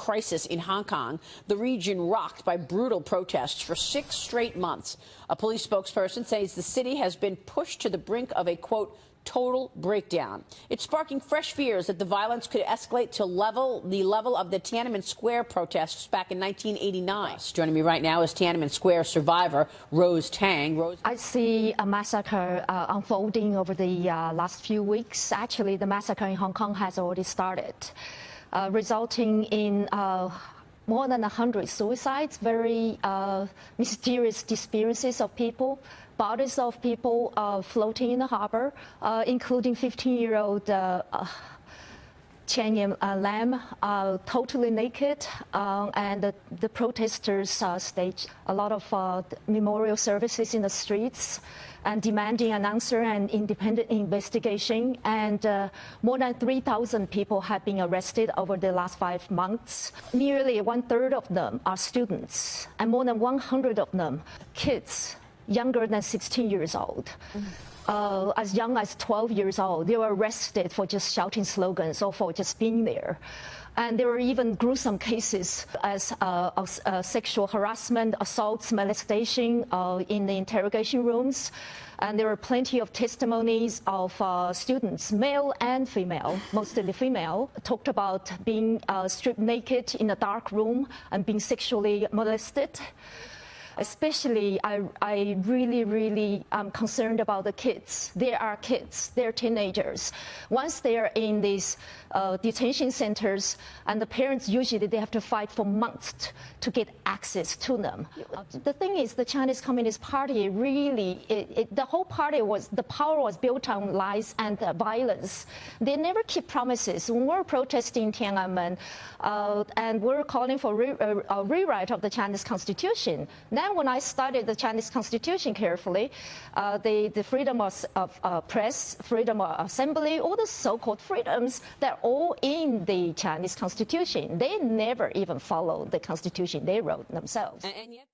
crisis in Hong Kong, the region rocked by brutal protests for 6 straight months. A police spokesperson says the city has been pushed to the brink of a, quote, total breakdown. It's sparking fresh fears that the violence could escalate to the level of the Tiananmen Square protests back in 1989. Joining me right now is Tiananmen Square survivor Rose Tang. Rose, I see a massacre unfolding over the last few weeks. Actually, the massacre in Hong Kong has already started, resulting in more than 100 suicides, very mysterious disappearances of people, bodies of people floating in the harbor, including 15-year-old Chen Lam, totally naked, and the protesters staged a lot of memorial services in the streets and demanding an answer and independent investigation. And more than 3,000 people have been arrested over the last 5 months. Nearly 1/3 of them are students, and more than 100 of them kids younger than 16 years old. As young as 12 years old, they were arrested for just shouting slogans or for just being there. And there were even gruesome cases as sexual harassment, assaults, molestation in the interrogation rooms. And there were plenty of testimonies of students, male and female, mostly female, talked about being stripped naked in a dark room and being sexually molested. Especially, I really am concerned about the kids. They are kids, they're teenagers. Once they are in these detention centers, and the parents usually they have to fight for months to get access to them. The thing is, the Chinese Communist Party really, the whole party the power was built on lies and violence. They never keep promises. When we're protesting Tiananmen, and we're calling for a rewrite of the Chinese Constitution. Now, when I studied the Chinese Constitution carefully, the freedom of press, freedom of assembly, all the so-called freedoms, they're all in the Chinese Constitution. They never even follow the Constitution they wrote themselves. And yet